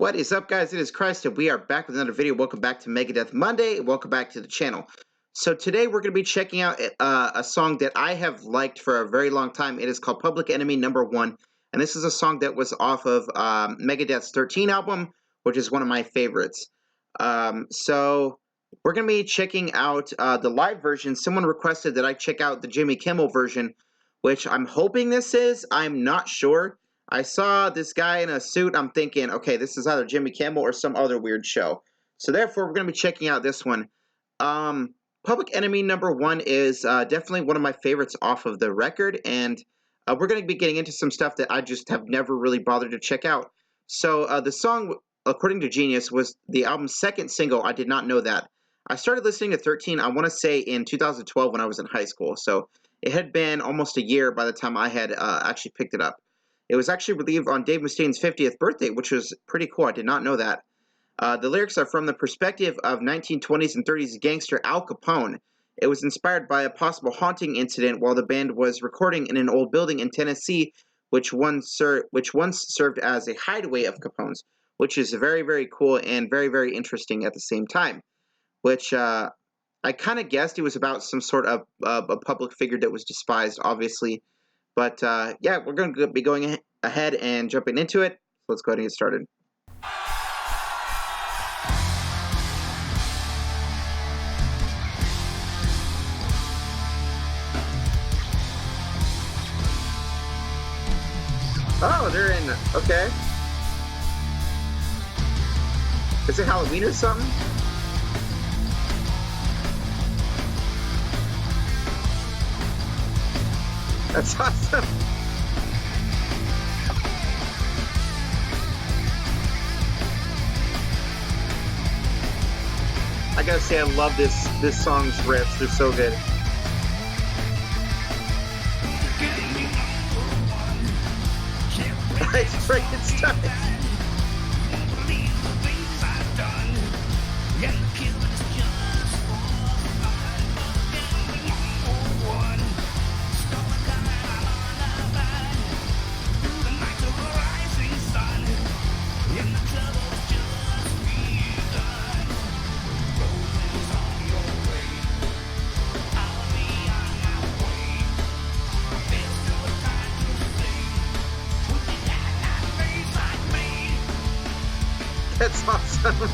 What is up, guys? It is Christ, and we are back with another video. Welcome back to Megadeth Monday. Welcome back to the channel. So today we're going to be checking out a song that I have liked for a very long time. It is called Public Enemy #1, and this is a song that was off of Megadeth's 13 album, which is one of my favorites. So we're going to be checking out the live version. Someone requested that I check out the Jimmy Kimmel version, which I'm hoping this is. I'm not sure. I saw this guy in a suit. I'm thinking, okay, this is either Jimmy Kimmel or some other weird show. So therefore, we're going to be checking out this one. Public Enemy #1 is definitely one of my favorites off of the record, and we're going to be getting into some stuff that I just have never really bothered to check out. So the song, according to Genius, was the album's second single. I did not know that. I started listening to 13, I want to say, in 2012 when I was in high school. So it had been almost a year by the time I had actually picked it up. It was actually released on Dave Mustaine's 50th birthday, which was pretty cool. I did not know that. The lyrics are from the perspective of 1920s and 30s gangster Al Capone. It was inspired by a possible haunting incident while the band was recording in an old building in Tennessee, which once served as a hideaway of Capone's, which is very, very cool and very, very interesting at the same time. Which I kind of guessed it was about some sort of a public figure that was despised, obviously. But yeah, we're going to be going ahead and jumping into it. So let's go ahead and get started. Oh, they're in. Okay. Is it Halloween or something? That's awesome. I gotta say, I love this song's riffs. They're so good. It's freaking stuff. That's awesome.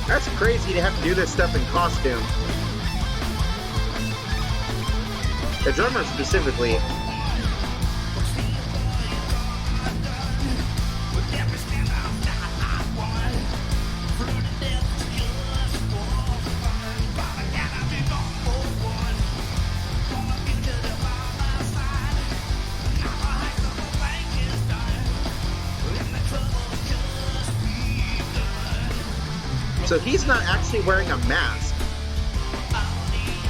That's crazy to have to do this stuff in costume. The drummer specifically. So he's not actually wearing a mask.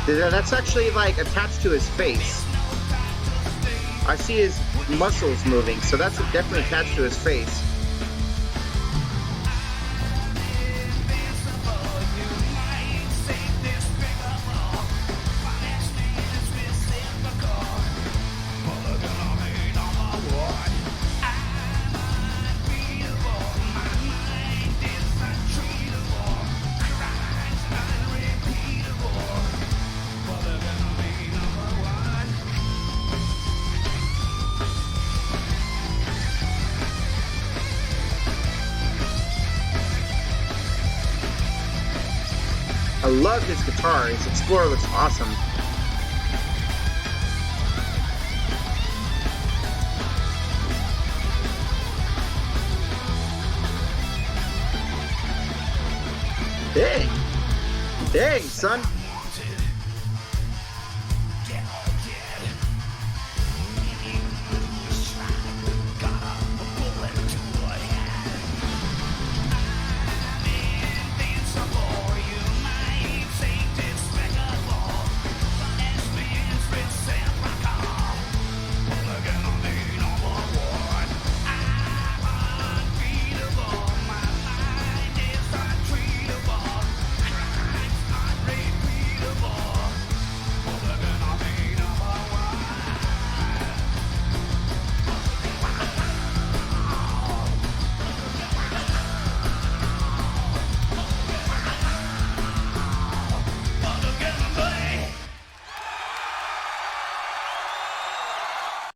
That's actually like attached to his face. I see his muscles moving, so that's definitely attached to his face. I love his guitar. His Explorer looks awesome. Dang. Dang, son.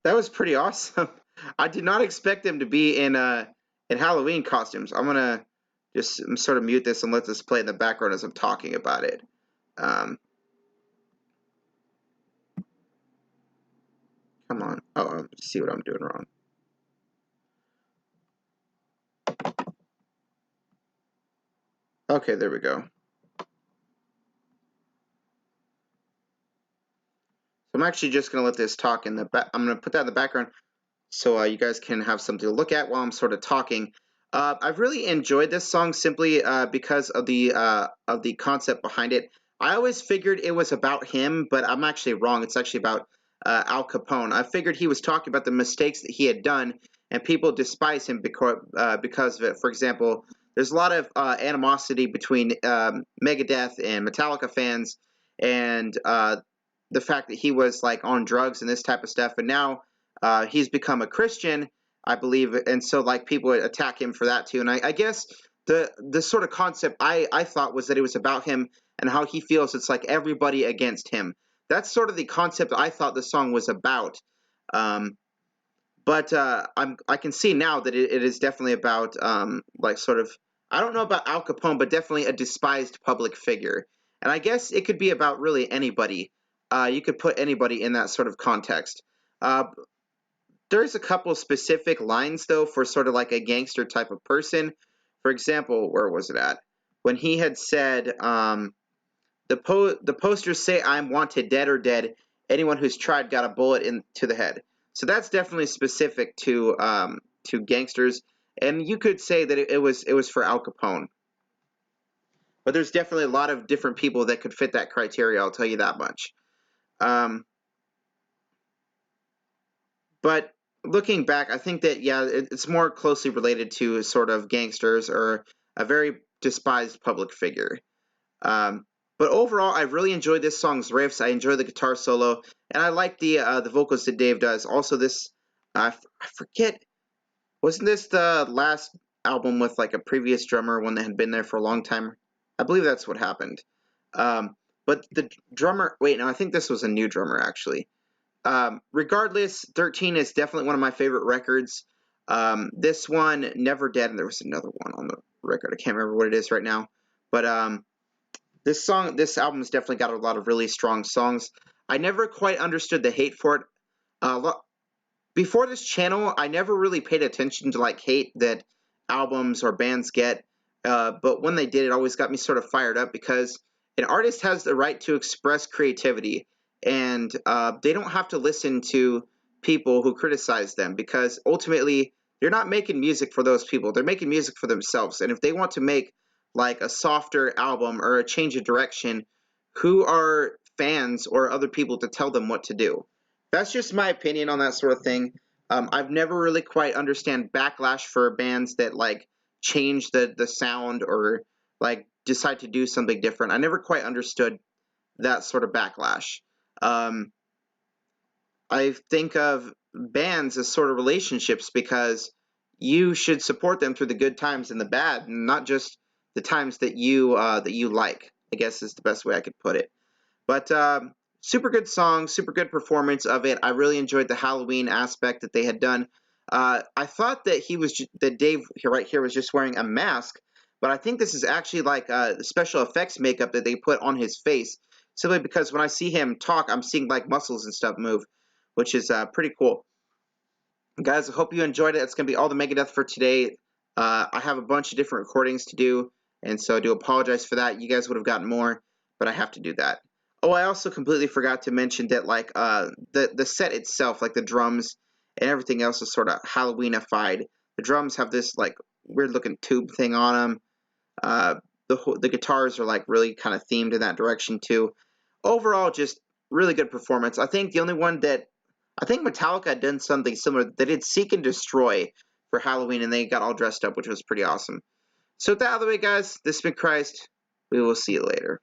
That was pretty awesome. I did not expect them to be in Halloween costumes. I'm gonna just sort of mute this and let this play in the background as I'm talking about it. Um, Come on. Oh, see what I'm doing wrong. Okay, there we go. So I'm actually just gonna let this talk in the back. I'm gonna put that in the background so you guys can have something to look at while I'm sort of talking. I've really enjoyed this song simply because of the concept behind it. I always figured it was about him, but I'm actually wrong. It's actually about Al Capone. I figured he was talking about the mistakes that he had done, and people despise him because of it. For example, there's a lot of animosity between Megadeth and Metallica fans, and the fact that he was like on drugs and this type of stuff, and now he's become a Christian, I believe, and so like people would attack him for that too. And I guess the sort of concept I thought was that it was about him and how he feels it's like everybody against him. That's sort of the concept I thought the song was about. Um, but I can see now that it is definitely about like sort of, I don't know about Al Capone, but definitely a despised public figure. And I guess it could be about really anybody. You could put anybody in that sort of context. Uh, there's a couple specific lines though for sort of like a gangster type of person. For example, where was it at? When he had said, the posters say I'm wanted dead or dead. Anyone who's tried got a bullet into the head. So that's definitely specific to gangsters, and you could say that it was for Al Capone. But there's definitely a lot of different people that could fit that criteria. I'll tell you that much. Um, But looking back, I think that yeah, it's more closely related to sort of gangsters or a very despised public figure. Um, but overall, I really enjoyed this song's riffs. I enjoy the guitar solo, and I like the vocals that Dave does. Also, this I forget, wasn't this the last album with like a previous drummer, one that had been there for a long time? I believe that's what happened. But the drummer, wait, no, I think this was a new drummer actually. Regardless, 13 is definitely one of my favorite records. This one, Never Dead, and there was another one on the record. I can't remember what it is right now. But this album's definitely got a lot of really strong songs. I never quite understood the hate for it. Before this channel, I never really paid attention to like hate that albums or bands get. But when they did, it always got me sort of fired up because an artist has the right to express creativity, and they don't have to listen to people who criticize them because ultimately they're not making music for those people. They're making music for themselves, and if they want to make like a softer album or a change of direction, who are fans or other people to tell them what to do? That's just my opinion on that sort of thing. I've never really quite understand backlash for bands that like change the sound or like decide to do something different. I never quite understood that sort of backlash. Um, I think of bands as sort of relationships because you should support them through the good times and the bad, and not just the times that you like. I guess is the best way I could put it. But super good song, super good performance of it. I really enjoyed the Halloween aspect that they had done. I thought that that Dave here right here was just wearing a mask, but I think this is actually like special effects makeup that they put on his face. Simply because when I see him talk, I'm seeing like muscles and stuff move, which is pretty cool. Guys, I hope you enjoyed it. It's going to be all the Megadeth for today. I have a bunch of different recordings to do, and so I do apologize for that. You guys would have gotten more, but I have to do that. Oh, I also completely forgot to mention that like the set itself, like the drums and everything else, is sort of Halloweenified. The drums have this like weird looking tube thing on them. The guitars are like really kind of themed in that direction too. Overall, just really good performance. I think the only one that I think Metallica had done something similar. They did Seek and Destroy for Halloween, and they got all dressed up, which was pretty awesome. So with that out of the way, guys, this has been Christ. We will see you later.